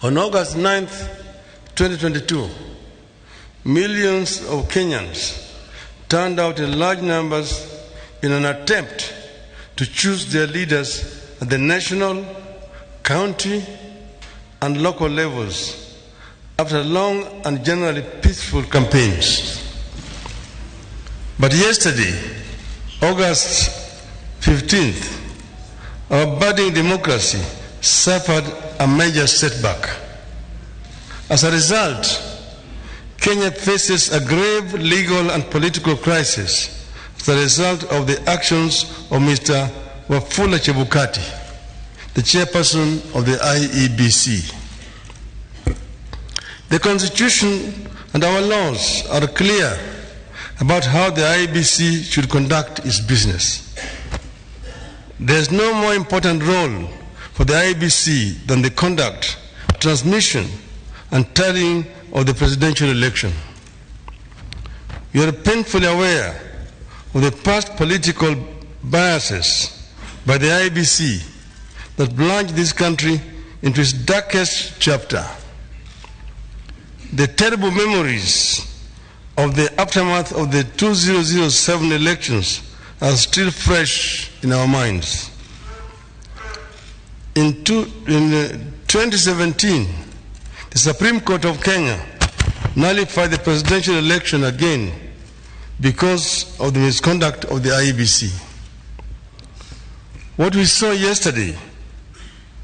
On August 9th, 2022, millions of Kenyans turned out in large numbers in an attempt to choose their leaders at the national, county, and local levels after long and generally peaceful campaigns. But yesterday, August 15th, our budding democracy suffered a major setback. As a result, Kenya faces a grave legal and political crisis as a result of the actions of Mr. Wafula Chebukati, the chairperson of the IEBC. The Constitution and our laws are clear about how the IEBC should conduct its business. There is no more important role for the IEBC than the conduct, transmission, and tallying of the presidential election. We are painfully aware of the past political biases by the IEBC that plunged this country into its darkest chapter. The terrible memories of the aftermath of the 2007 elections are still fresh in our minds. In 2017, the Supreme Court of Kenya nullified the presidential election again because of the misconduct of the IEBC. What we saw yesterday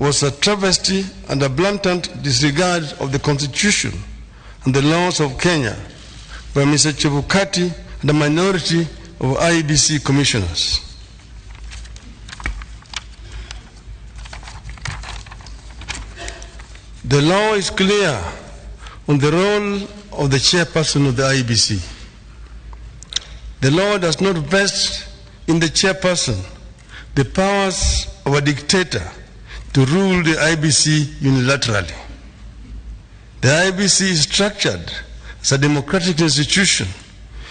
was a travesty and a blatant disregard of the Constitution and the laws of Kenya by Mr. Chebukati and a minority of IEBC commissioners. The law is clear on the role of the chairperson of the IEBC. The law does not vest in the chairperson the powers of a dictator to rule the IEBC unilaterally. The IEBC is structured as a democratic institution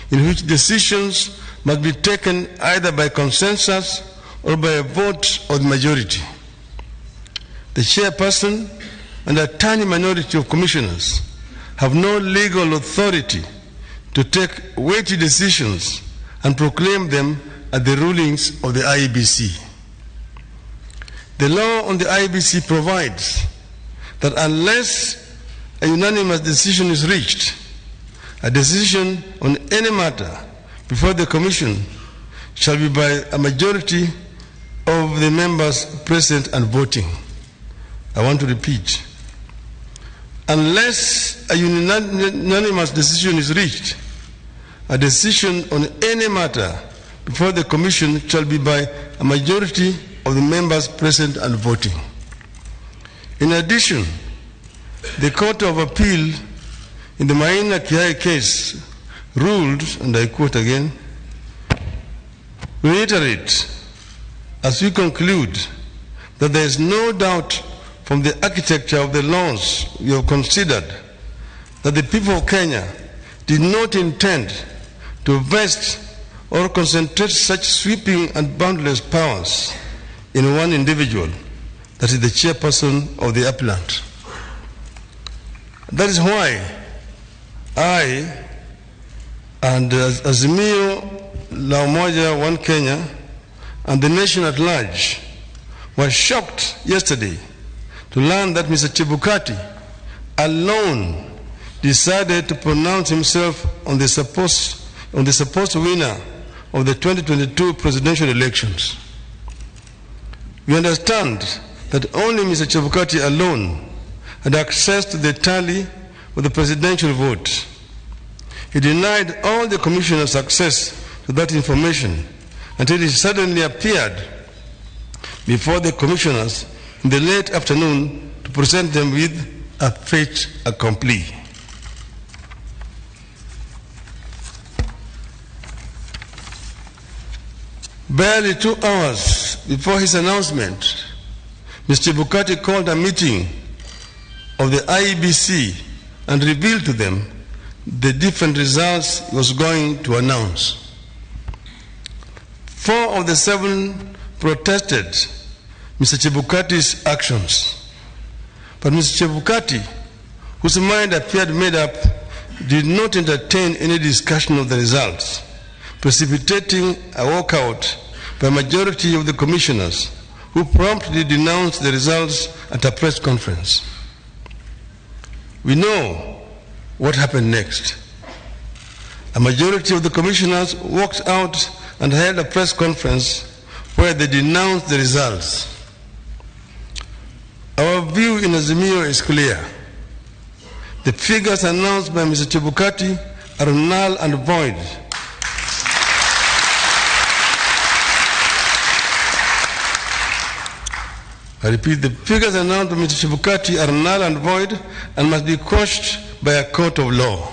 in which decisions must be taken either by consensus or by a vote of the majority. The chairperson and a tiny minority of commissioners have no legal authority to take weighty decisions and proclaim them as the rulings of the IEBC. The law on the IEBC provides that unless a unanimous decision is reached, a decision on any matter before the Commission shall be by a majority of the members present and voting. I want to repeat. Unless a unanimous decision is reached, a decision on any matter before the Commission shall be by a majority of the members present and voting. In addition, the Court of Appeal in the Maina Kiai case ruled, and I quote again, reiterate as we conclude that there is no doubt from the architecture of the laws we have considered that the people of Kenya did not intend to vest or concentrate such sweeping and boundless powers in one individual, that is the chairperson of the appellant. That is why I and Azimio La Umoja One Kenya and the nation at large were shocked yesterday to learn that Mr. Chebukati alone decided to pronounce himself on the supposed winner of the 2022 presidential elections. We understand that only Mr. Chebukati alone had access to the tally of the presidential vote. He denied all the commissioners access to that information until it suddenly appeared before the commissioners in the late afternoon to present them with a fait accompli. Barely 2 hours before his announcement, Mr. Chebukati called a meeting of the IEBC and revealed to them the different results he was going to announce. 4 of the 7 protested Mr. Chebukati's actions, But Mr. Chebukati, whose mind appeared made up, did not entertain any discussion of the results, precipitating a walkout by a majority of the commissioners, who promptly denounced the results at a press conference. We know what happened next. A majority of the commissioners walked out and held a press conference where they denounced the results. Our view in Azimio is clear. The figures announced by Mr. Chebukati are null and void. I repeat, the figures announced by Mr. Chebukati are null and void and must be quashed by a court of law.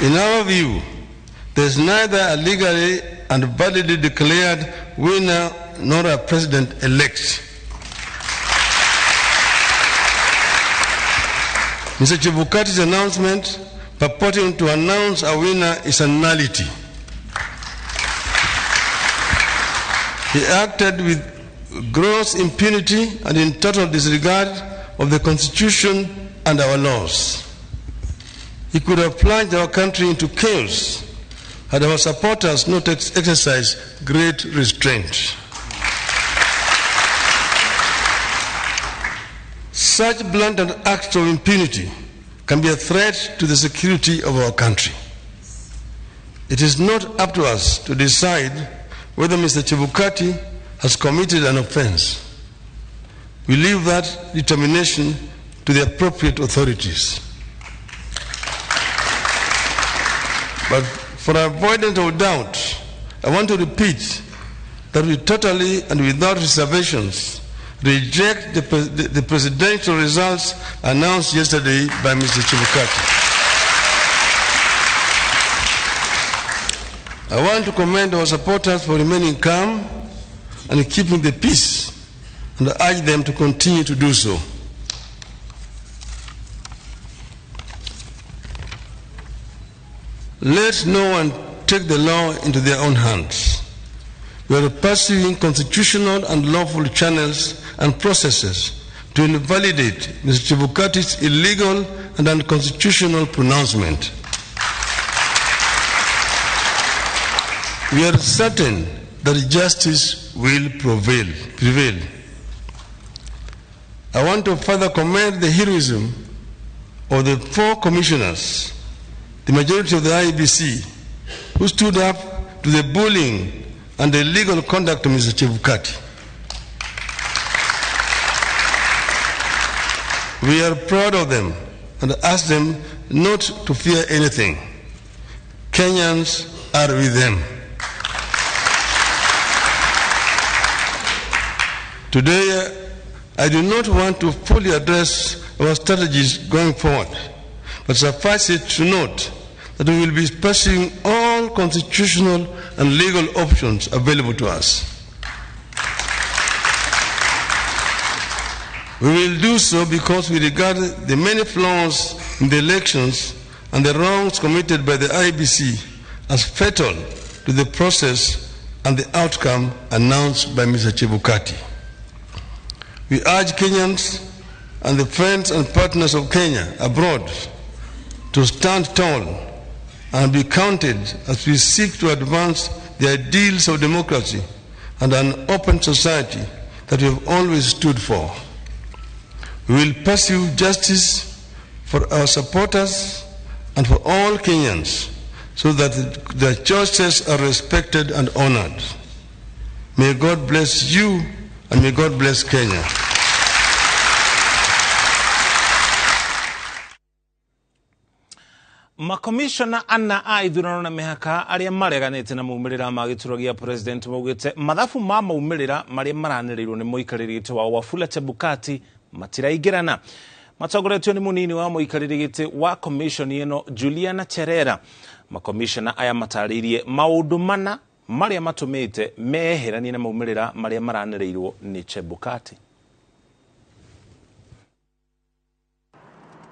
In our view, there is neither a legally and validly declared winner nor a president-elect. Mr. Chebukati's announcement purporting to announce a winner is a nullity. He acted with gross impunity and in total disregard of the Constitution and our laws. He could have plunged our country into chaos had our supporters not exercised great restraint. Such blatant acts of impunity can be a threat to the security of our country. It is not up to us to decide whether Mr. Chebukati has committed an offense. We leave that determination to the appropriate authorities. But for avoidance of doubt, I want to repeat that we totally and without reservations reject the presidential results announced yesterday by Mr. Chebukati. I want to commend our supporters for remaining calm and keeping the peace, and I urge them to continue to do so. Let no one take the law into their own hands. We are pursuing constitutional and lawful channels and processes to invalidate Mr. Chebukati's illegal and unconstitutional pronouncement. We are certain that justice will prevail. I want to further commend the heroism of the 4 commissioners, the majority of the IEBC, who stood up to the bullying and the illegal conduct of Mr. Chebukati. We are proud of them and ask them not to fear anything. Kenyans are with them. Today, I do not want to fully address our strategies going forward, but suffice it to note that we will be pursuing all constitutional and legal options available to us. We will do so because we regard the many flaws in the elections and the wrongs committed by the IEBC as fatal to the process and the outcome announced by Mr. Chebukati. We urge Kenyans and the friends and partners of Kenya abroad to stand tall and be counted as we seek to advance the ideals of democracy and an open society that we have always stood for. We will pursue justice for our supporters and for all Kenyans so that their choices are respected and honored. May God bless you and may God bless Kenya. Makomishona ana a ithurano na mihaka aria mareganite na maumĩrĩra ma gĩturwa gĩa president maugĩte mathabu ma maumĩrĩra maria maranĩrĩirwo nĩ mũikarĩri gĩtĩ wa Wafula Chebukati matiraingĩrana. Matongoretio nĩ mũnini wa mũikarĩri gĩtĩ wa commission ĩno Juliana Cherera. Makomishona aya matarĩirie maũndũ mana maria matũmĩte meheranie na maumĩrĩra maria maranĩrĩirwo nĩ Chebukati.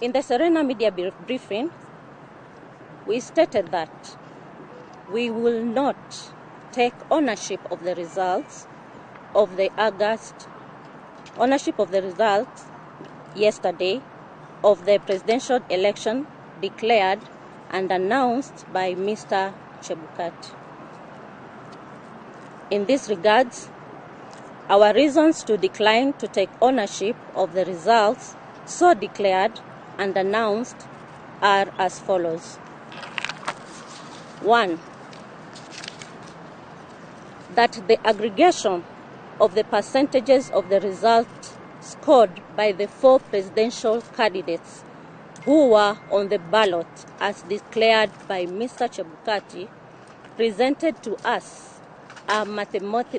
In the Serena media briefing, we stated that we will not take ownership of the results of the August ownership of the results yesterday of the presidential election declared and announced by Mr. Chebukati. In this regards, our reasons to decline to take ownership of the results so declared and announced are as follows. 1. That the aggregation of the percentages of the results scored by the 4 presidential candidates who were on the ballot as declared by Mr. Chebukati presented to us a mathematical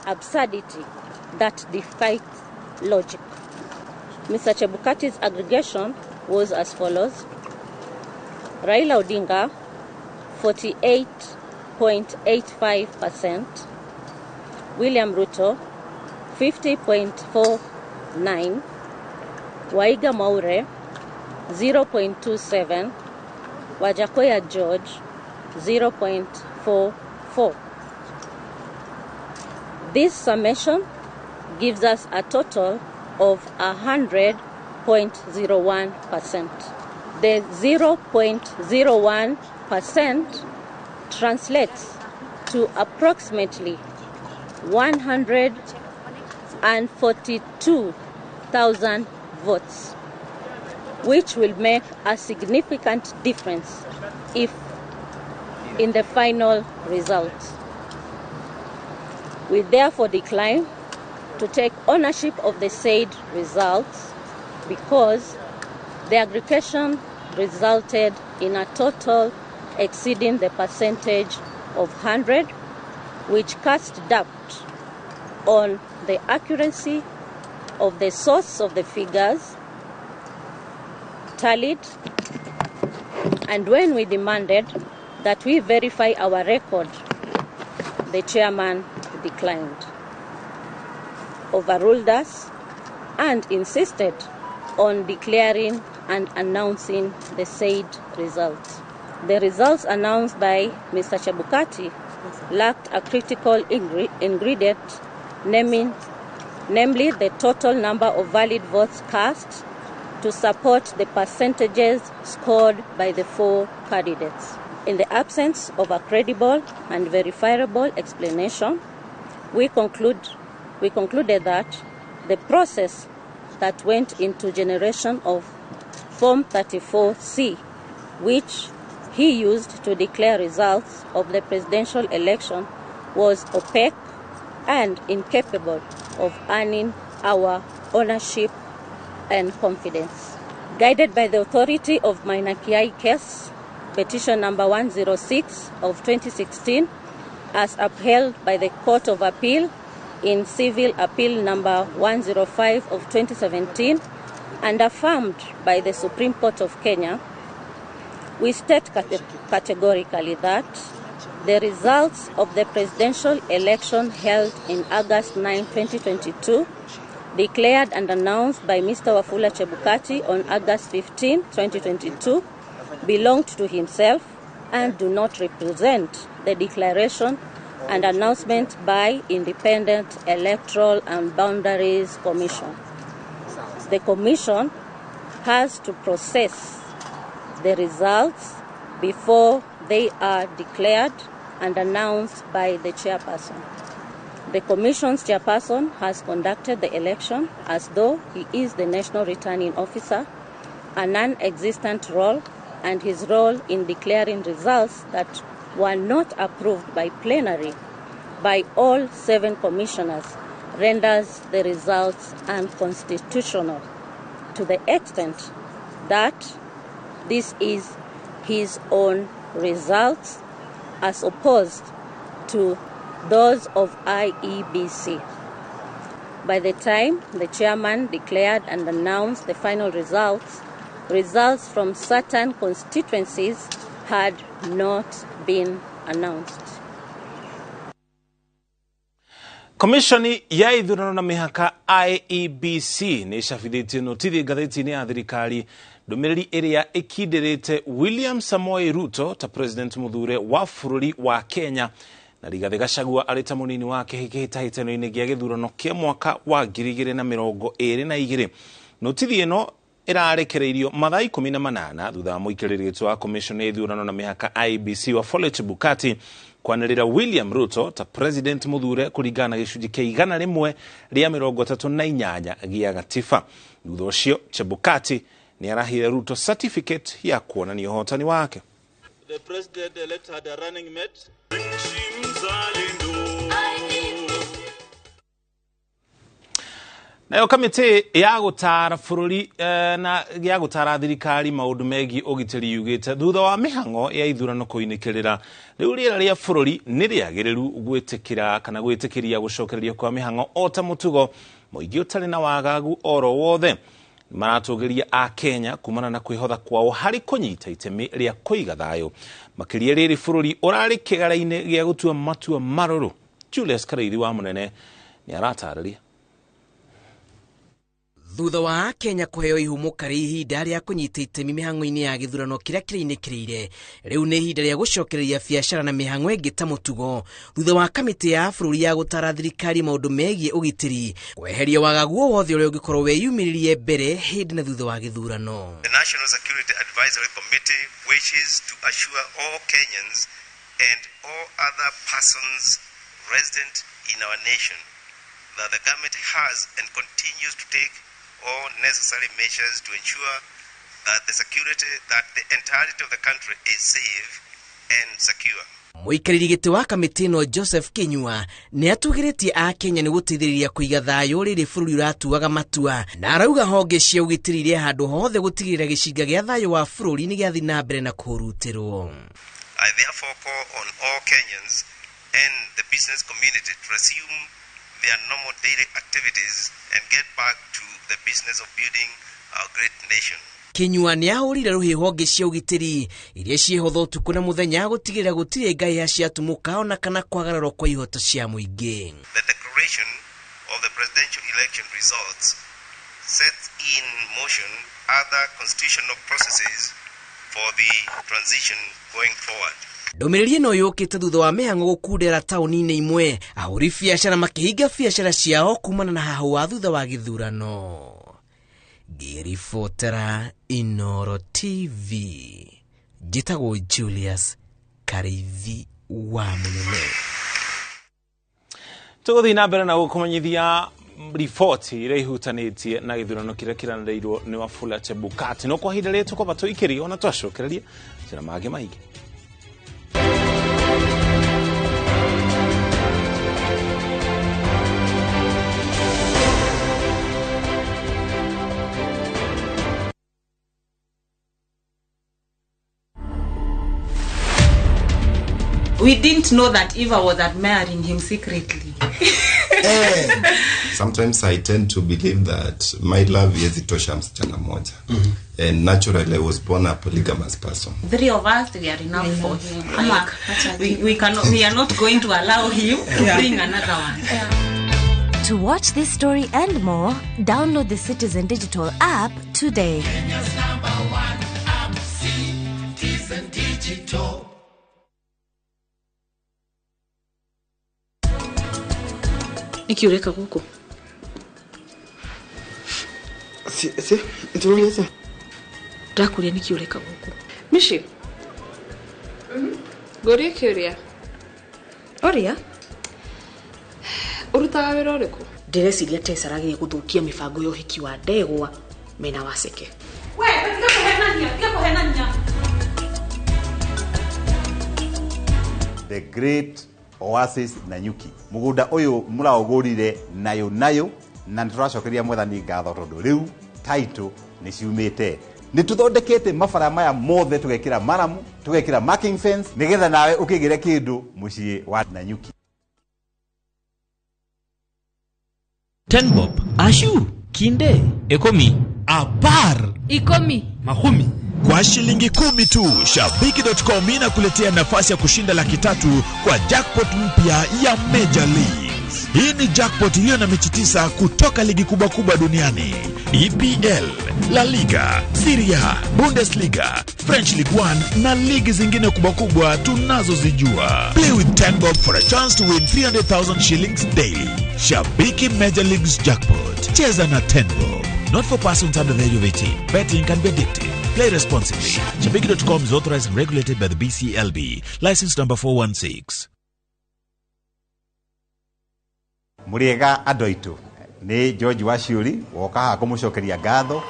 absurdity that defies logic. Mr. Chebukati's aggregation was as follows. Raila Odinga, 48.85%. William Ruto, 50.49%. Waiga Maure, 0.27%. Wajakoya George, 0.44%. This summation gives us a total of 100.01%. The 0.01% translates to approximately 142,000 votes, which will make a significant difference if in the final results. We therefore decline to take ownership of the said results because the aggregation resulted in a total exceeding the percentage of 100, which cast doubt on the accuracy of the source of the figures tallied, and when we demanded that we verify our record, the chairman declined, overruled us, and insisted on declaring and announcing the said results. The results announced by Mr. Chebukati lacked a critical ingredient, namely the total number of valid votes cast to support the percentages scored by the 4 candidates. In the absence of a credible and verifiable explanation, we concluded that the process that went into generation of Form 34C, which he used to declare results of the presidential election, was opaque and incapable of earning our ownership and confidence. Guided by the authority of Maina Kiai case, petition number 106 of 2016, as upheld by the Court of Appeal in Civil Appeal number 105 of 2017 and affirmed by the Supreme Court of Kenya, we state categorically that the results of the presidential election held in August 9, 2022, declared and announced by Mr. Wafula Chebukati on August 15, 2022, belonged to himself and do not represent the declaration and announcement by Independent Electoral and Boundaries Commission. The Commission has to process the results before they are declared and announced by the chairperson. The Commission's chairperson has conducted the election as though he is the National Returning Officer, a non-existent role, and his role in declaring results that were not approved by plenary by all 7 commissioners renders the results unconstitutional to the extent that this is his own results as opposed to those of IEBC. By the time the chairman declared and announced the final results from certain constituencies had not been announced. Komishoni ya ithurano na mihaka IEBC ni icabithĩtie notithi ngathĩti-inĩ ya thirikari ndũmĩrĩri ĩrĩa ĩkindĩrĩte William Samoei Ruto ta president mũthure wa bũrũri wa Kenya na Rigathi Gachagua arĩ ta mũnini wake kĩhĩtahĩtano-inĩ gĩa gĩthurano kĩa mwaka wa 2022. Notithi ĩno ĩrarekereirio mathaa 18 thutha wa mũikarĩri wa commission ya ithurano na mĩhaka IEBC Wafula Chebukati kwanĩrĩra William Ruto ta president mũthure kũringana gĩcunjĩ kĩa 100 rĩa 38 gĩa gatiba. Thutha ũcio Chebukati nĩ arahire Ruto certificate ya kuonania ũhotani wake. The president elect had a running mate. Nayo kamĩtĩ ya gũtara bũrũri na ya gũtara thirikari maũndũ megiĩ ũgitĩri yugĩte thutha wa mĩhang'o ya ithurano kũinĩkĩrĩra rĩu rĩera rĩa bũrũri nĩ rĩagĩrĩru gwĩtĩkĩra kana gwĩtĩkĩria gũcokereria kwa mĩhang'o o ta mũtugo mũingĩ ũtarĩ na wagagu oro wothe. Maratũgĩria a Kenya kumana na kwĩhotha kwao harĩ kũnyita itemi rĩa kũiga thayũ makĩria rĩrĩ bũrũri ũrarĩ kĩgara-inĩ gĩa gũtua matua marũrũ. Julius Karaithi wa Mũnene nĩ aratarĩria. Thutha wa Kenya kũheo ihumo karĩ ihinda rĩa kũnyita itemi mĩhang'o-inĩ ya gĩthurano kĩrĩa kĩrĩinĩkĩrĩire, rĩu nĩ ihinda rĩa gũcokereria biacara na mĩhang'o ĩngĩ ta mũtugo thutha wa kamĩtĩ ya bũrũri ya gũtara thirikari maũndũ megiĩ ũgitĩri kweheria wagagu o wothe ũrĩa ũngĩkorwo weyumĩririe mbere hĩndĩ na thutha wa gĩthurano. The National Security Advisory Committee wishes to assure all Kenyans and all other persons resident in our nation that the government has and continues to take all necessary measures to ensure that the entirety of the country is safe and secure. Mũikarĩri gĩtĩ wa kamĩtĩ ĩno Joseph Kinyua nĩ atugĩrĩtie a Kenya nĩ gũteithĩrĩria kũiga thayũ rĩrĩ bũrũri ũratuaga matua na arauga honge cia ũgitĩri iria handũ hothe gũtigĩrĩra gĩcinga gĩa thayũ wa bũrũri nĩ gĩathiĩ na mbere na kũrutĩrwo. I therefore call on all Kenyans and the business community to resume their normal daily activities and get back to the business of building our great nation. Kinyua nĩ ahũrire rũhĩ honge cia ũgitĩri iria ciĩhotho ũtukũ na mũthenya gũtigĩrĩra gũtirĩ ngahĩha ciatumũka ona kana kwagararwo kwa ihoto cia mũingĩ. The declaration of the presidential election results sets in motion other constitutional processes for the transition going forward. Ndũmĩrĩri ĩno yũkĩte thutha wa mĩhang'o gũkundĩra taũni-inĩ imwe ahũri biacara makĩhinga biacara ciao kumana na hahu wa thutha wa gĩthurano. Ngĩribotera Inooro TV, njĩtagwo Julius Karaithi wa Mũnene. Tũgũthiĩ na mbere na gũkũmenyithia riboti iria ihutanĩtie na gĩthurano kĩrĩa kĩranĩrĩirwo nĩ Wafula Chebukati. No kwa ihinda rĩrĩ tũkwamba tũikĩrie ona twacokereria njĩra mangĩ maingĩ. We didn't know that Eva was admiring him secretly. Sometimes I tend to believe that my love is itosha msichana moja. And naturally I was born a polygamous person. 3 of us, we are enough for him. We are not going to allow him to bring another one. To watch this story and more, download the Citizen Digital app today. Kenya's #1 app, Citizen Digital. Nikiureka guku. Nturuliza. Ndakuria nikiureka guku. Mishi. Gori kiuria. Oria? Urutaga wĩra ũrĩkũ? Ndĩreciria Tessa arageria gũthũkia mĩbango ya ũhiki wa Ndegwa mena Waceke. We, tiga kũhenania. The great Oasis Nanyuki. Mugunda uyu muraogurire nayo na nituracokeria mwathani ngatho tondu riu title ni ciumite. Ni tuthondekete mabara maya mothe tugekira maramu, tugekira marking fence nigetha nawe ukigire kindu mucii wa Nanyuki. 10 bob, ashu, kinde, ekomi, apar, ikomi, mahumi. Kwa shilingi 10 tu, Shabiki.com inakuletea nafasi ya kushinda 300,000 kwa jackpot mpya ya Major League. Hii ni jackpot iliyo na mechi 9 kutoka ligi kubwa duniani. EPL, La Liga, Serie A, Bundesliga, French League 1 na ligi zingine kubwa tunazozijua. Play with 10 bob for a chance to win 300,000 shillings daily. Shabiki Major Leagues Jackpot. Cheza na 10 bob. Not for persons under the age of 18. Betting can be addictive. Play responsibly. Shabiki.com is authorized and regulated by the BCLB. License number 416. Muriega adoitu ni George Waciuri woka ha kumucokeria ngatho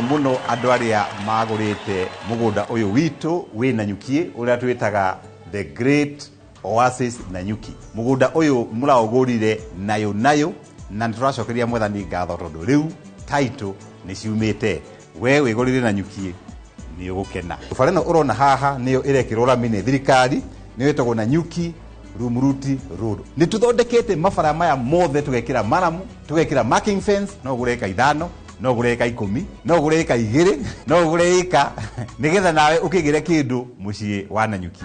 muno andu aria magurite mugunda uyu witu wi Nanyuki uria twitaga the Great Oasis Nanyuki. Mugunda uyu muraugurire nayo na turacokeria mwathani ngatho tondu riu title ni ciumite we wigurire Nanyuki ni ugukena. Fareno urona haha niyo irekirwo ramine thirikari niyo itagwo Nanyuki Rumuruti Road. Ni tuthondekete mabara maya mothe tugekira maramu, tugekira marking fence, no gureka 5, no gureka 10, no gureka 2, no gureka nigetha nawe ukigire kindu mucii wa Nanyuki.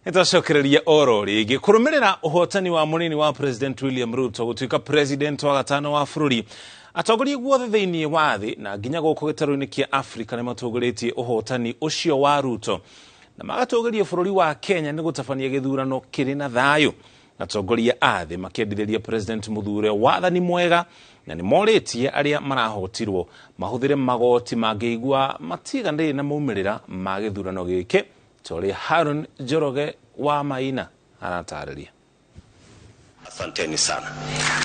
Itacokereria oro rigi kurumirira uhotani wa munini wa President William Ruto gutuika president wa gatano wa bururi atongoria guothe thiini wa thi na nginya guku gitaru-ini kia Africa ni matongoritie uhotani ucio wa Ruto na magatongoria bururi wa Kenya ni gutabania githurano kiri na thayu. Atongoria athi makiendithiria president muthure wathani mwega na ni moritie aria marahotirwo mahuthire magoti mangeigua matiganire na maumĩrĩra ma githurano giki. Tori Harun Joroge wa Maina anatararia. Asanteni sana.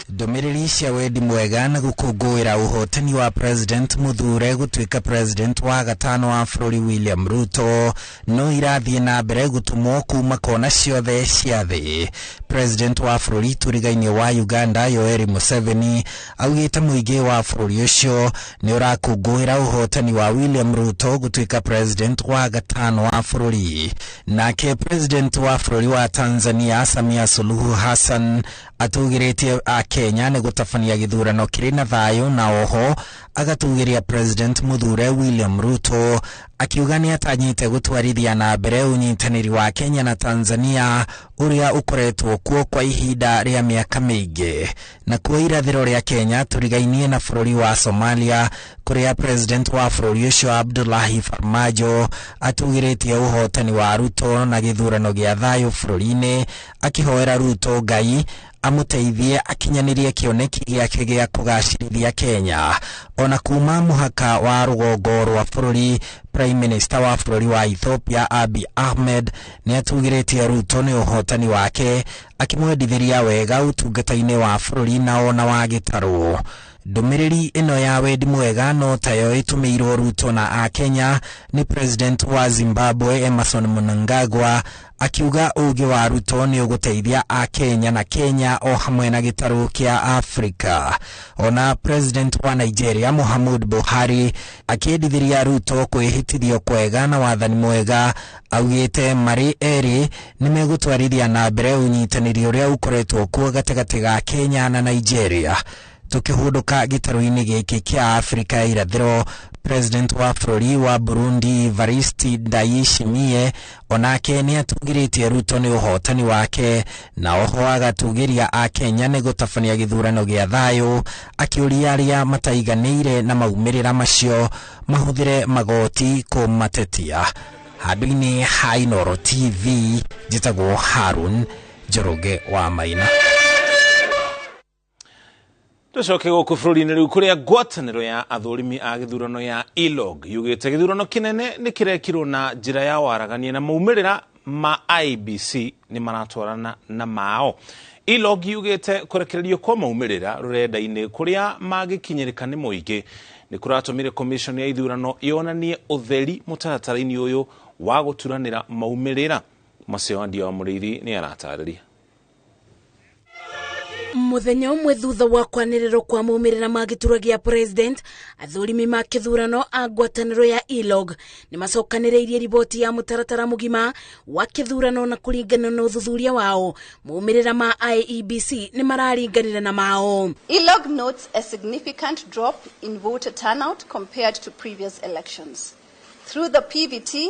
Ndomereri cia wendi mwega na gukungũĩra uhotani wa president muthure gutuika president wa gatano wa bururi William Ruto no irathie na mbere gutumwo kuma kona ciothe cia thi. President wa bururi turigaine wa Uganda Yoweri Museveni augite muingi wa bururi ucio ni urakungũĩra uhotani wa William Ruto gutuika president wa gatano wa bururi. Nake president wa bururi wa Tanzania Samia Suluhu Hassan atugiritie a Kenya ni gutabania githurano kiri na thayu na oho agatugiria president muthure William Ruto akiuga ni atanyite gutwarithia na mbere unyitaniri wa Kenya na Tanzania uria ukoretwo kuo kwa ihinda ria miaka mingi na kuo irathiro ria Kenya turigainie na bururi wa Somalia kuria president wa bururi ucio Abdullahi Farmajo atugiritie uhotani wa Ruto na githurano gia thayu bururi-ini akihoera Ruto Ngai amuteithie akinyanirie kioneki giake gia kugacirithia Kenya. Ona kuma muhaka wa rugongo rwa bururi, Prime Minister wa bururi wa Ethiopia Abiy Ahmed ni atugiritie Ruto ni uhotani wake akimwendithiria wega utungata-ini wa bururi na ona wa gitaru. Ndomereri ino ya wendi mwega no tayo itumirwo Ruto na a Kenya ni president wa Zimbabwe Emerson Mnangagwa akiuga ugi wa Ruto ni uguteithia a Kenya na Kenya o hamwe na gitaru kia Afrika. Ona president wa Nigeria Muhammadu Buhari akiendithiria Ruto kwihitithio kwega na wathani mwega augite mari eri ni megutwarithia na mbere unyitaniri uria ukoretwo kuo gatagati ga Kenya na Nigeria. Tukihuduka gitaru-ini giki kia Afrika ya irathiro, president wa bururi wa Burundi Evariste Ndayishimiye onake ni atugiritie Ruto ni uhotani wake na oho agatugiria a Kenya ni gutabania githurano gia thayu akiuria aria mataiganire na maumĩrĩra macio mahuthire magoti kumatetia. Handũ-ini ha Inooro TV njĩtagwo Harun Joroge wa Maina. Tucoke guku bururi-ini riu kuria ngwataniro ya athurimi a githurano ya ILOG yugite githurano kinene ni kirekirwo na njira ya waragania na maumĩrĩra ma IBC ni maratwarana na mao. ILOG yugite kurekererio kwa maumĩrĩra rurenda-ini kuria magikinyirika ni muingi ni kuratumire commission ya ithurano yonanie utheri mutaratara-ini uyu wa guturanira maumĩrĩra. Macio ndio Mũrĩithi ni aratariria. Muthenya umwe thutha wa kwanĩrĩrwo kwa maumĩrĩra ma gĩturwa gĩa president, athũrimi ma kĩthurano a ngwatanĩro ya ILOG nĩ macokanĩrĩirie riboti ya mũtaratara mũgima wa kĩthurano, na kũringana na ũthuthuria wao maumĩrĩra ma IEBC nĩ mararinganire na mao. ILOG notes a significant drop in voter turnout compared to previous elections. Through the PVT,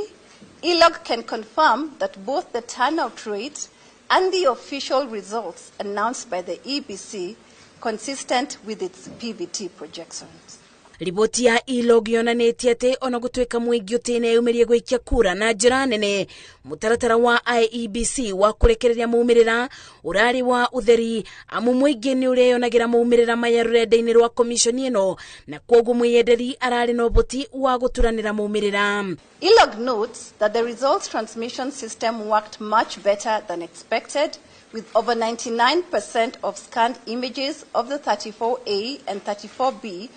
ILOG can confirm that both the turnout rate and the official results announced by the EBC consistent with its PVT projections. Riboti ya ILOG yonanĩtie atĩ ona gũtuĩka mũingĩ ũtĩneyumĩrie gũikia kura na njĩra nene, mũtaratara wa IEBC wa kũrekereria maumĩrĩra ũrarĩ wa ũtheri, amu mũingĩ nĩ ũreyonagĩra maumĩrĩra maya rũrenda-inĩ rwa komishoni ĩno, na kwoguo mwĩyenderi ararĩ na ũboti wa gũturanĩra maumĩrĩra. ILOG notes that the results transmission system worked much better than expected, with over 99% of scanned images of the 34A and 34B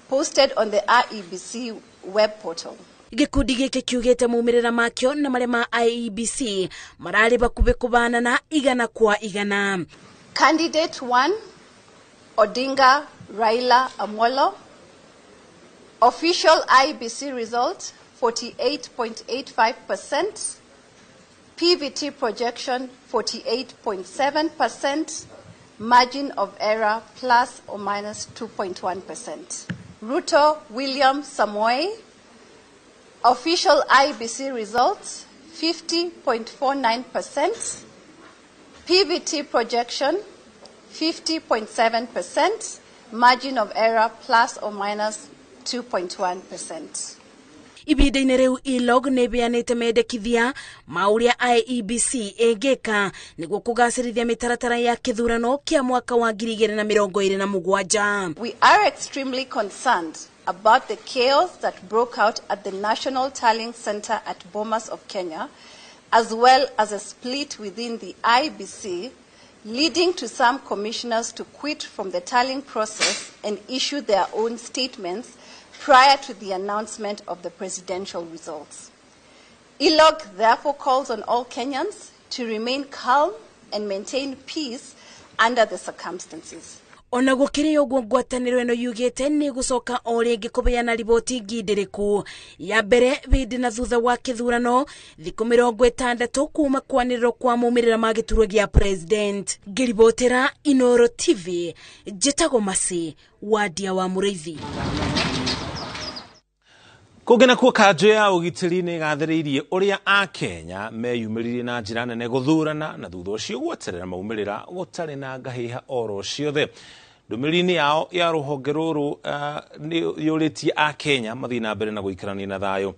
posted on the IEBC web portal. Gĩkundi gĩkĩ kiugĩte maumĩrĩra makĩo na marĩa ma IEBC mararĩ bakubĩ kũbanana 100%. Candidate 1, Odinga Raila Amolo. Official IEBC result 48.85%. PVT projection 48.7%. Margin of error plus or minus 2.1%. Ruto William Samoei. Official IEBC results 50.49%. PVT projection 50.7%. Margin of error plus or minus 2.1%. Ibida-inĩ rĩu ILOG nĩ ĩbeanĩte mendekithia ma ũrĩa IEBC ĩngĩka nĩguo kũgacĩrithia mĩtaratara ya kĩthurano kĩa mwaka wa 2027. We are extremely concerned about the chaos that broke out at the National Tallying Center at Bomas of Kenya, as well as a split within the IEBC, leading to some commissioners to quit from the tallying process and issue their own statements prior to the announcement of the presidential results. ILOG therefore calls on all Kenyans to remain calm and maintain peace under the circumstances. Ona gũkĩrĩ ũguo ngwatanĩro ĩno yugĩte nĩ gũcoka o rĩngĩ kũbeana riboti ngindĩrĩku ya mbere hĩndĩ na thutha wa kĩthurano thikũ 60 kuma kwanĩrĩrwo kwa maumĩrĩra ma gĩturwa gĩa president. Ngĩribotera Inooro TV, njĩtagwo Masi Wadia wa Mũrĩithi. Kũgena kuo kanjũ ya ũgitĩri nĩ gathĩrĩirie ũrĩa a Kenya meyumĩririe na njĩra nene gũthurana na thutha ũcio gweterera maumĩrĩra gũtarĩ na ngahĩha oro ciothe. Ndũmĩrĩri-inĩ yao ya rũhonge rũrũ nĩ yũrĩtie a Kenya mathiĩ na mbere na gũikarania na thayũ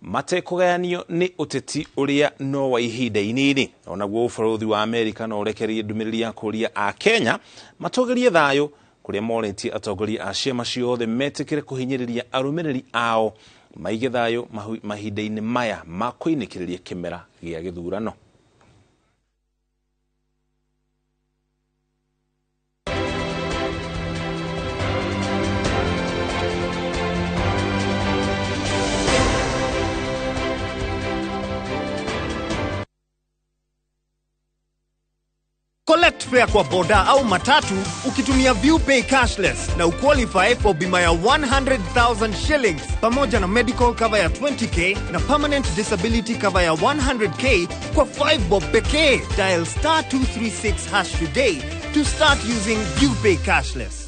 matekũgayanio nĩ ũteti ũrĩa no wa ihinda inini. Onaguo bũrũri wa Amerika no ũrekererie ndũmĩrĩri ya kũria a Kenya matũgerie thayũ kũrĩa moretie atongoria a ciama ciothe metĩkĩre kũhinyĩrĩria arũmĩrĩri ao maige thayũ mahinda-inĩ maya ma kũinĩkĩrĩria kĩmera gĩa gĩthurano. Collect fare kwa boda au matatu ukitumia ViewPay cashless na uqualify for bima ya 100,000 shillings pamoja na medical cover ya 20k na permanent disability cover ya 100k kwa 5 bob pekee. Dial *236# today to start using ViewPay cashless.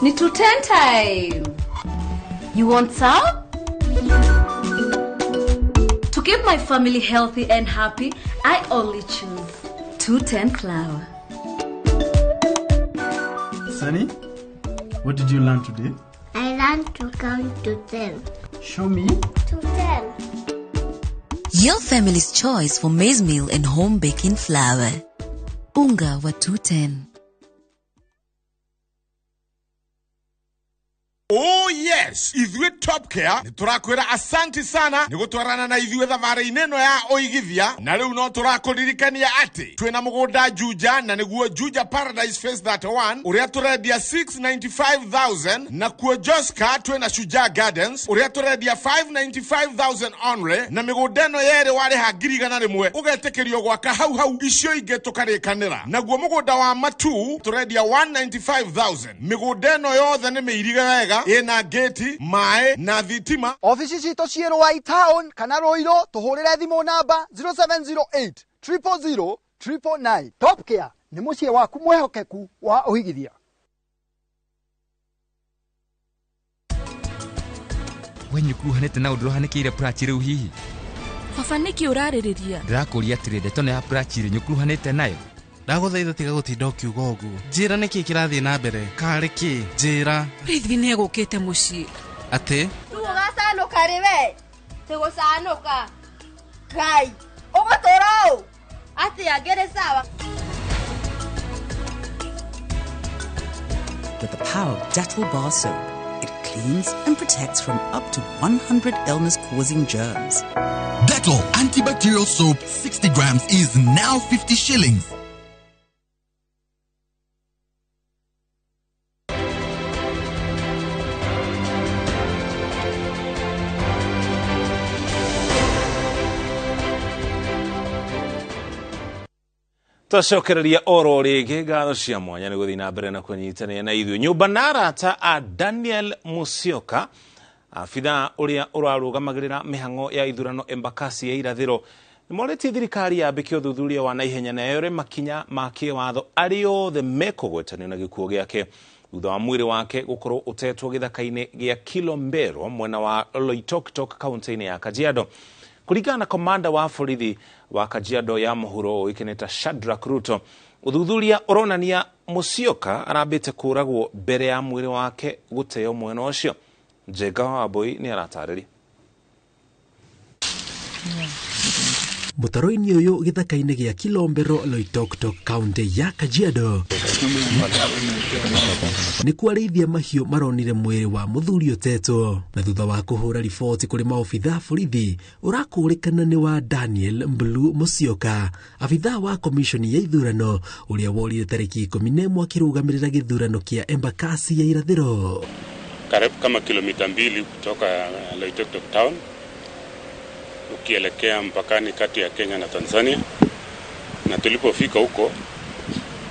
Ni 2:10 time. You want some? To keep my family healthy and happy, I only choose 210 flour. Sunny, what did you learn today? I learned to count to 10. Show me. To 10. Your family's choice for maize meal and home baking flour. Unga wa 210. Oh yes, ithuĩ Top Care nĩ tũrakwĩra asanti sana nĩ gũtwarana na ithuĩ thabarĩ-inĩ ĩno ya ũigithia, na rĩu no tũrakũririkania atĩ twĩna mũgũnda Juja, na nĩguo Juja Paradise Phase 31 ũrĩa tũrendia 695,000, na kuo Joska twĩna Shujaa Gardens ũrĩa tũrendia 595,000 only, na mĩgũnda ĩno yerĩ warĩha 100,000 ũgetĩkĩrio gwaka hau icio ingĩ tũkarĩkanĩra. Naguo mũgũnda wa Matu tũrendia 195,000. mĩgũnda ĩno yothe nĩ mĩirige wega, ina geti, mae na thitima. Ofisi citũ ciĩ Rũai Town kana Rũirũ, tũhũrĩre thimũ namba 0708 000 999. Top Care nĩ mũciĩ waku mwehokeku wa ũhigithia. Wenyukuruhanĩte na ũndũ ũhanĩkĩire prachi rĩu hihi? Baba nĩkĩ ũrarĩrĩria? Ndĩrakũria atĩrĩ ndeto ya prachi rĩ nyukuruhanĩte nayo. Ndagũthaitha tiga gũtinda ũkiuga ũguo. Njĩra nĩkĩ kĩrathiĩ na mbere? Karĩ kĩ? Njĩra. Rithi nĩ egũkĩte mũciĩ. Atĩ? Tũgũgacanũka rĩwe. Tũgũcanũka. Ngai. Ũgũtũra ũũ. Atĩa ngĩrĩ sawa. With the power of Dettol Bar Soap, it cleans and protects from up to 100 illness-causing germs. Dettol antibacterial soap 60 grams is now 50 shillings. Twacokereria oro rĩngĩ ngatho cia mwanya nĩ gũthiĩ na mbere na kũnyitanĩra na ithuĩ. Nyũmba na arata a Daniel Musyoka, abitha ũrĩa ũrarũgamagĩrĩra mĩhang'o ya ithurano Embakasi ya irathĩro, nĩ morĩtie thirikari yambĩke ũthuthuria wa naihenya na yore makinya ma kĩwatho arĩ othe mekũgwetanio na gĩkuũ gĩake thutha wa mwĩrĩ wake gũkorwo ũtetwo gĩthaka-inĩ gĩa Kilombero mwena wa Loitoktok kaunti-inĩ ya Kajiado. Kũringana na komanda wa borithi wa Kajiado ya mũhuro ũĩkaine Shadrack Ruto, ũthuthuria ũronania Musyoka arambĩte kũragwo mbere ya mwĩrĩ wake gũteo mwena ũcio. Njenga wa Boi nĩ aratarĩria. Mũtaro-inĩ ũyũ gĩthaka-inĩ gĩa Kilombero Loitoktok kaunti ya Kajiado nĩ kwarĩithia mahiũ maronire mwĩrĩ wa mũthuri ũtetwo, na thutha wa kũhũra riboti kũrĩ maobitha borithi ũrakũrĩkana nĩ wa Daniel Mbulu Musyoka, abitha wa komishoni ya ithurano ũrĩa worire tarĩki 11 akĩrũgamĩrĩra gĩthurano kĩa Embakasi ya irathĩro. Karibu kama kilomita 2 kutoka Loitoktok town ukielekea mpakani kati ya Kenya na Tanzania, na tulipofika huko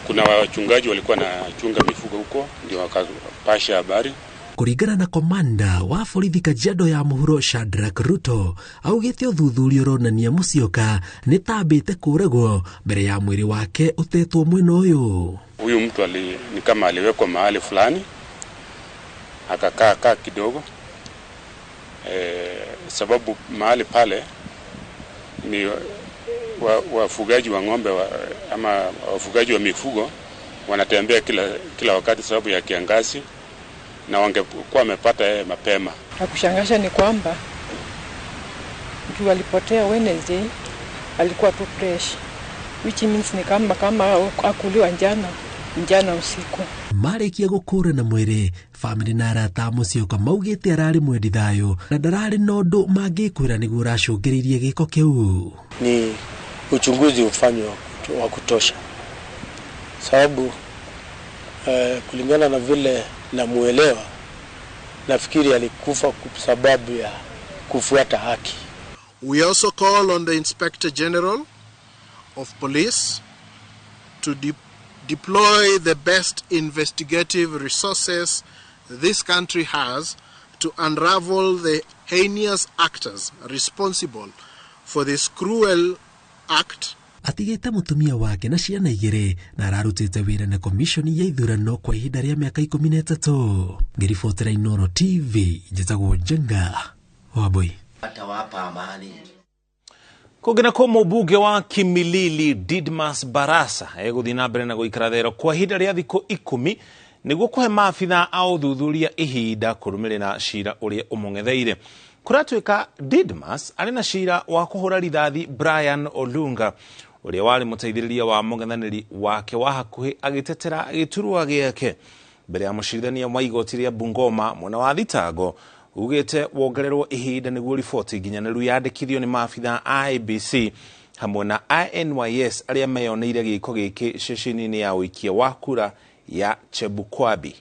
kuna wachungaji walikuwa na chunga mifugo huko, ndio wakapasha habari. Kũringana na komanda wa borithi Kajiado ya mũhuro Shadrack Ruto, augĩte ũthuthuria ũronania Musyoka nĩ tambĩte kũragwo mbere ya mwĩrĩ wake ũtetwo mwena ũyũ. Huyu mtu ni kama aliwekwa mahali fulani akakaa kidogo, sababu mahali pale ni wafugaji wa ng'ombe ama wafugaji wa mifugo wanatembea kila wakati sababu ya kiangazi, na wangekuwa wamepata mapema. Na kushangaza ni kwamba mtu alipotea Wednesday alikuwa tu fresh, which means ni kama akuliwa njana usiku. Marĩkia gũkũrana mwĩrĩ, family na arata a Musyoka maugĩte ararĩ mwendi thayũ na ndararĩ na ũndũ mangĩkwĩra nĩguo ũracũngĩrĩirie gĩko kĩu. Ni uchunguzi ufanywe wa kutosha, sababu kulingana na vile namuelewa, nafikiri alikufa kwa sababu ya kufuata haki. We also call on the Inspector General of Police to deploy the best investigative resources this country has to unravel the heinous actors responsible for this cruel act. Atigĩte mũtumia wake na ciana igĩrĩ na ararutĩte wĩra na komishoni ya ithurano kwa ihinda rĩa mĩaka 13. Ngĩribotera Inooro TV, njĩtagwo Njenga wa Boi. Atawapa amani. Kũngĩna kwa mũmbunge wa Kimilili Didmas Barasa egũthiĩ na mbere na gũikara thero kwa ihinda rĩa thikũ 10 nĩguo kũhe maabitha a ũthuthuria ihinda kũrũmĩrĩra cira ũrĩa ũmũng'etheire. Kũratuĩka Didmas arĩ na cira wa kũhũra rithathi Brian Olunga ũrĩa warĩ mũteithĩrĩria wa mũng'ethanĩri wake wa hakuhĩ agĩtetera gĩturwa gĩake. mbere ya mucirithania wa igoti ria Bungoma mwena wa thitango ugite wongererwo ihinda niguo riboti nginyaniru yandikithio ni maabitha IEBC hamwe na INYS aria meyoneire giiko giki ceceni-ini ya uikia wa kura ya Chebukwabi.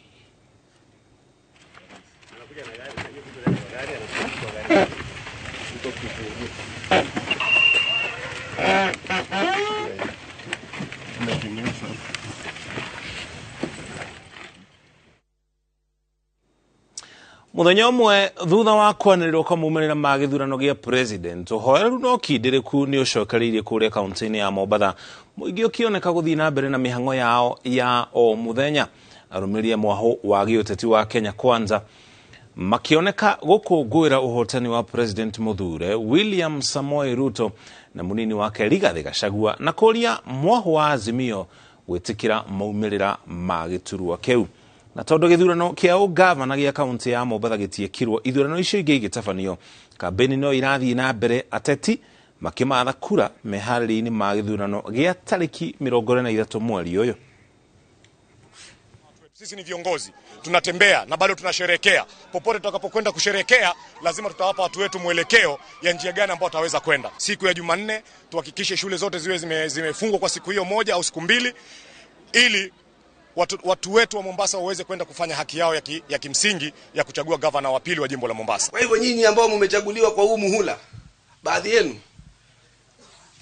Muthenya umwe thutha wa kwanĩrĩrwo kwa maumĩrĩra ma gĩthurano gĩa president, ũhoreru no kĩndĩrĩku nĩ ũcokereirie kũrĩa kaunti-inĩ ya Mombatha, mũingĩ ũkĩoneka gũthiĩ na mbere na mĩhang'o yao ya o mũthenya. Arũmĩrĩri a mwahũ wa gĩũteti wa Kenya Kwanza makĩoneka gũkũngũĩra ũhotani wa president mũthure William Samoei Ruto na mũnini wake Rigathi Gachagua na kũria mwahũ wa Azimio gwĩtĩkĩra maumĩrĩra ma gĩturwa kĩu. Na tondu gĩthurano kĩa ũgavana gĩa kaunti ya Mombatha gĩtiekirwo, ithurano icio ingĩ igĩtabanio, kambeni no irathiĩ na mbere, ateti makimatha kura meharĩrĩria-inĩ ma gĩthurano gĩa tarĩki 23 mweri ũyũ. Sisi ni viongozi, tunatembea na bado tunasherekea. Popote tutakapokwenda kusherekea, lazima tutawapa watu wetu mwelekeo ya njia gani ambao wataweza kwenda. Siku ya Jumanne tuhakikishe shule zote ziwe zimefungwa kwa siku hiyo moja au siku mbili, ili watu wetu wa Mombasa waweze kwenda kufanya haki yao ya kimsingi ya kuchagua gavana wa pili wa jimbo la Mombasa. Kwa hivyo nyinyi ambao mmechaguliwa kwa huu muhula, baadhi yenu,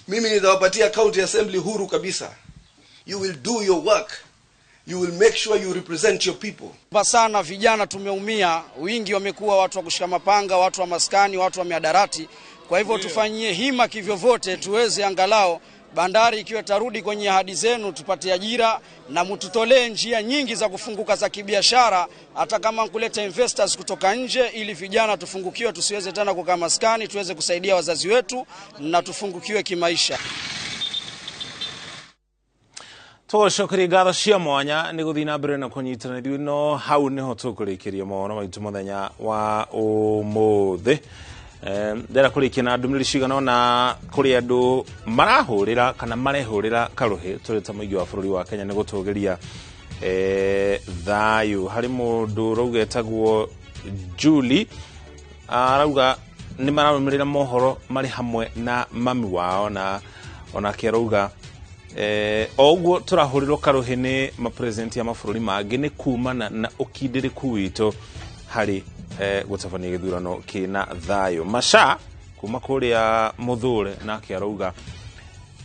mimi nitawapatia county assembly huru kabisa. You will do your work. You will make sure you represent your people. Sana vijana tumeumia, wingi wamekuwa watu wa kushika mapanga, watu wa maskani, watu wa miadarati. Kwa hivyo tufanyie hima kivyovote tuweze angalau bandari ikiwa tarudi kwenye ahadi zenu, tupate ajira na mtutolee njia nyingi za kufunguka za kibiashara, hata kama kuleta investors kutoka nje, ili vijana tufungukiwe, tusiweze tena kukaa maskani, tuweze kusaidia wazazi wetu na tufungukiwe kimaisha. Tũgũcokeria ngatho cia mwanya nĩ gũthiĩ na mbere na kũnyitanĩra no hau nĩho tũkũrĩkĩria mohoro maitũ mũthenya wa ũmũthĩ. Ndĩra kũrĩkia na ndũmĩrĩri cigana na kũrĩ andũ marahũrĩra kana marehũrĩra karũhĩ tũrĩ ta mũingĩ wa bũrũri wa Kenya nĩ gũtũgĩria thayũ. Harĩ mũndũ ũrauga etagwo Julie arauga nĩ mararũmĩrĩra mohoro marĩ hamwe na mami wao, na onake arauga oguo tũrahũrĩrwo karũhĩ nĩ mapresident ya mabũrũri mangĩ nĩ kumana na ũkindĩrĩku witũ harĩ gũtabania gĩthurano kĩna thayũ. Masha kuma kũrĩa Mũthure nake arauga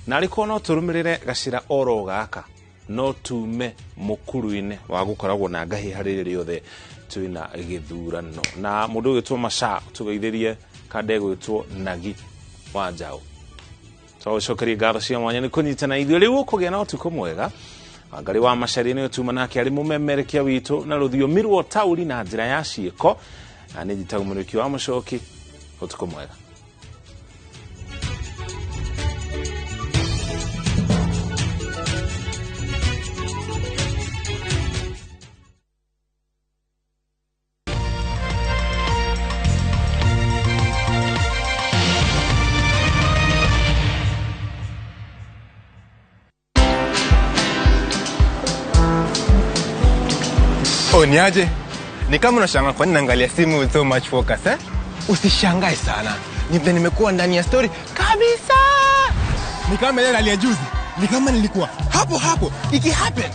narĩko no tũrũmĩrĩre gacĩra oro gaka no tume mũkuru-inĩ wa gũkoragwo na ngahĩ harĩ rĩothe twĩna gĩthurano. Na mũndũ ũgĩtwo Masha tũgeithĩrie kande gwĩtwo Nagi wa Njaũ. Tũgũcokeria ngatho cia mwanya nĩ kũnyitana ithuĩ rĩu ũkũgĩa na ũtukũ mwega. Wangari wa Macharia nĩ ũtuma nake arĩ mũmemerekia witũ na rũthiomi rwa taũri na njĩra ya ciĩko, na nĩ njitagwo mũrĩki wa Mũcoki. Ũtukũ mwega. Niaje? Ni kama unashangaa kwa nini naangalia simu with so much focus, eh? Usishangae sana. Nimekuwa ndani ya story kabisa. Ni kama ile hali ya juzi. Ni kama nilikuwa hapo iki happen.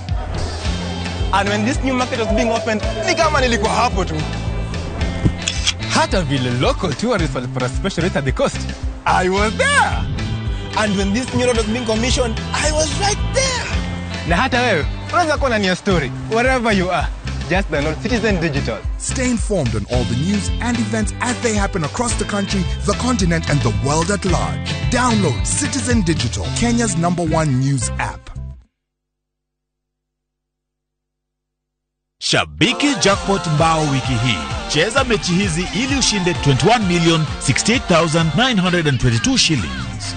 And when this new market was being opened, ni kama nilikuwa hapo tu. Hata vile local tourists for a special rate at the coast, I was there. And when this new road was being commissioned, I was right there. Na hata wewe unaweza kuwa ndani ya story wherever you are. Just download Citizen Digital. Stay informed on all the news and events as they happen across the country, the continent, and the world at large. Download Citizen Digital, Kenya's #1 news app. Shabiki Jackpot Mbao wiki hii. Cheza mechi hizi ili ushinde 21,68,922 shillings.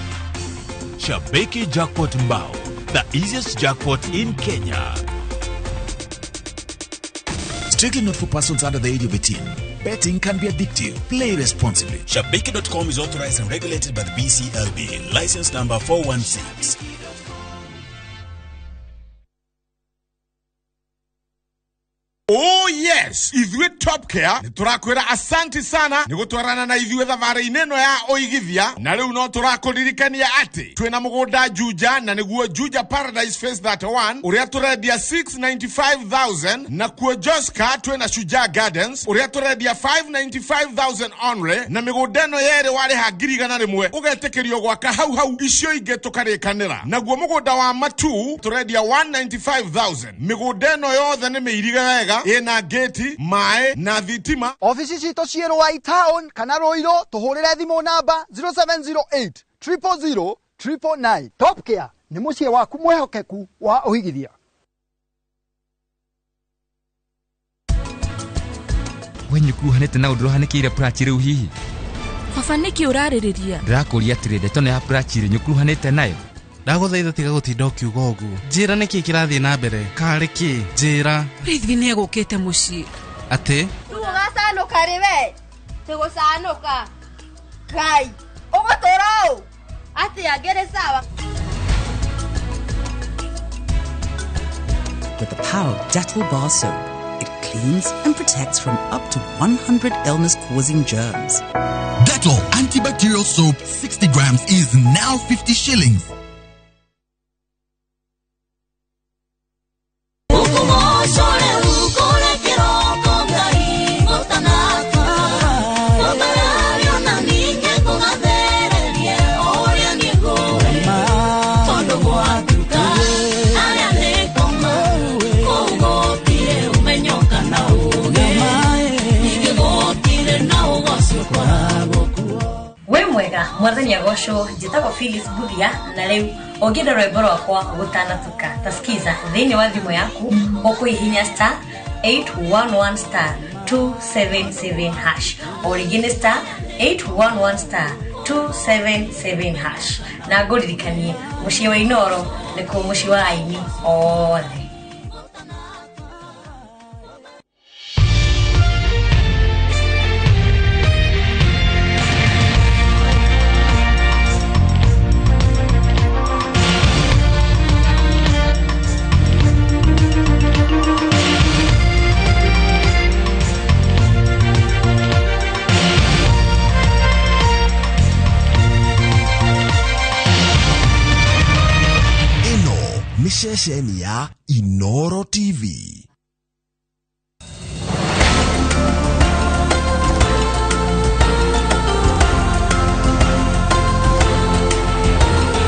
Shabiki Jackpot Mbao, the easiest jackpot in Kenya. Strictly not for persons under the age of 18. Betting can be addictive. Play responsibly. Shabiki.com is authorized and regulated by the BCLB. License number 416. Yes, ithuĩ Top Care nĩ tũrakwĩra asanti sana nĩ gũtwarana na ithuĩ thabarĩ-inĩ ĩno ya ũigithia, na rĩu no tũrakũririkania atĩ twĩna mũgũnda Juja, na nĩguo Juja Paradise Phase 31 ũrĩa tũrendia 695,000, na kuo Joska twĩna Shujaa Gardens ũrĩa tũrendia 595,000 only, na mĩgũnda ĩno yerĩ warĩha 100,000 ũgetĩkĩrio gwaka hau icio ingĩ tũkarĩkanĩra. Naguo mũgũnda wa Matu tũrendia 195,000. mĩgũnda ĩno yothe nĩ mĩirige wega, ĩna gate, maĩ na thitima. Ofici citũ ciĩ Rũai Town kana Rũirũ, tũhũrĩre thimũ namba 0708 000 999. Top Care nĩ mũciĩ waku mwĩhokeku wa ũigithia. wenyukuhanĩte na ũndũ ũhanĩkĩire prachi rĩu hihi? Baba nĩkĩ ũrarĩrĩria? Ndĩrakũria atĩrĩ ndeto nĩ ya prachi rĩ nyukuhanĩte nayo. Ndagũthaitha tiga gũtinda ũkiuga ũguo. Njĩra nĩkĩ kĩrathiĩ na mbere? Karĩ kĩ? Njĩra. Rithi nĩegũkĩte mũciĩ. Atĩ? Tũgũgacanũka rĩwe. Tũgũcanũka. Ngai. Ũgũtũra ũũ. Atĩa ngĩrĩ sawa. With the power of Dettol Bar Soap, it cleans and protects from up to 100 illness-causing germs. Dettol antibacterial soap 60 grams is now 50 shillings. Mwathani agocwo njĩtagwo Phyllis Buthia, na rĩu ũngĩenda rwĩmbo rwakwa gũtanatuka tasikiza thĩinĩ wa thimũ yaku ũkũhihinya *811*277# o rĩngĩ nĩ *811*277# na ngũririkanie mũciĩ wa Inoro nĩkuo mũciĩ wa aini othe. Ceceni ya Inoro TV.